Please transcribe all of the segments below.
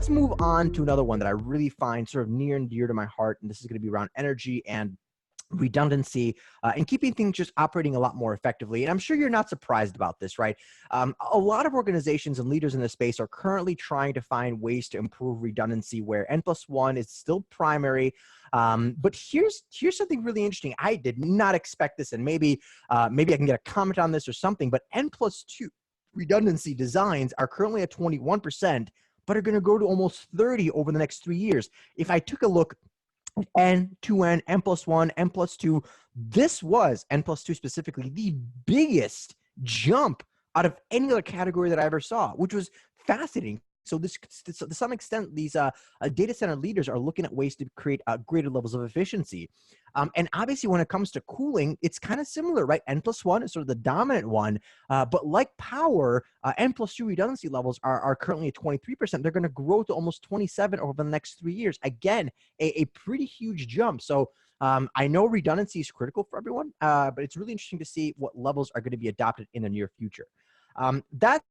let's move on to another one that I really find sort of near and dear to my heart. And this is going to be around energy and redundancy and keeping things just operating a lot more effectively. And I'm sure you're not surprised about this, right? A lot of organizations and leaders in this space are currently trying to find ways to improve redundancy where N+1 is still primary. But here's something really interesting. I did not expect this, and maybe I can get a comment on this or something, but N+2 redundancy designs are currently at 21%, but are going to go to almost 30 over the next 3 years. If I took a look N, 2N, N+1, N+2. This was, N+2 specifically, the biggest jump out of any other category that I ever saw, which was fascinating. So this, to some extent, these data center leaders are looking at ways to create greater levels of efficiency. And obviously, when it comes to cooling, it's kind of similar, right? N+1 is sort of the dominant one, but like power, N+2 redundancy levels are currently at 23%. They're going to grow to almost 27 over the next 3 years. Again, a pretty huge jump. So I know redundancy is critical for everyone, but it's really interesting to see what levels are going to be adopted in the near future. That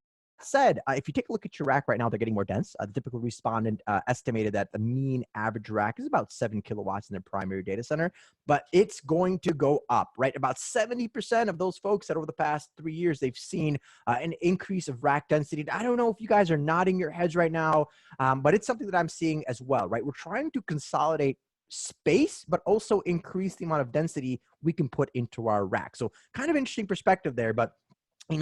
said, if you take a look at your rack right now, they're getting more dense. The typical respondent estimated that the mean average rack is about 7 kilowatts in their primary data center, but it's going to go up, right? About 70% of those folks said over the past 3 years, they've seen an increase of rack density. I don't know if you guys are nodding your heads right now, but it's something that I'm seeing as well, right? We're trying to consolidate space, but also increase the amount of density we can put into our rack. So kind of interesting perspective there, but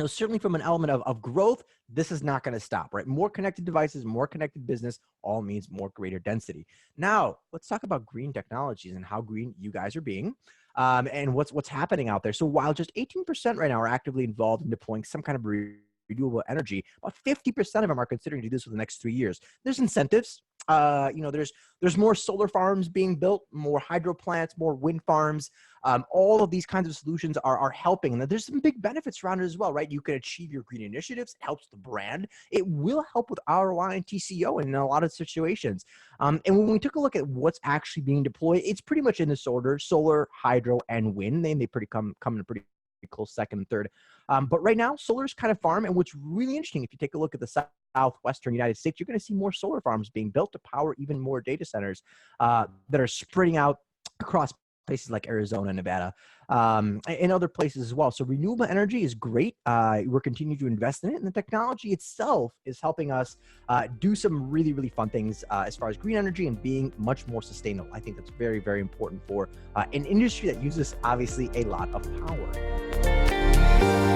certainly from an element of growth, this is not going to stop, right? More connected devices, more connected business, all means more greater density. Now, let's talk about green technologies and how green you guys are being, and what's happening out there. So while just 18% right now are actively involved in deploying some kind of renewable energy, about 50% of them are considering to do this for the next 3 years. There's incentives. There's more solar farms being built, more hydro plants, more wind farms. All of these kinds of solutions are helping. And there's some big benefits around it as well, right? You can achieve your green initiatives. It helps the brand. It will help with ROI and TCO in a lot of situations. And when we took a look at what's actually being deployed, it's pretty much in this order: solar, hydro, and wind. They pretty come in pretty close second and third. But right now, solar is kind of farm. And what's really interesting, if you take a look at the southwestern United States, you're going to see more solar farms being built to power even more data centers that are spreading out across places like Arizona, Nevada, and other places as well. So renewable energy is great. We're continuing to invest in it, and the technology itself is helping us do some really, really fun things as far as green energy and being much more sustainable. I think that's very, very important for an industry that uses, obviously, a lot of power.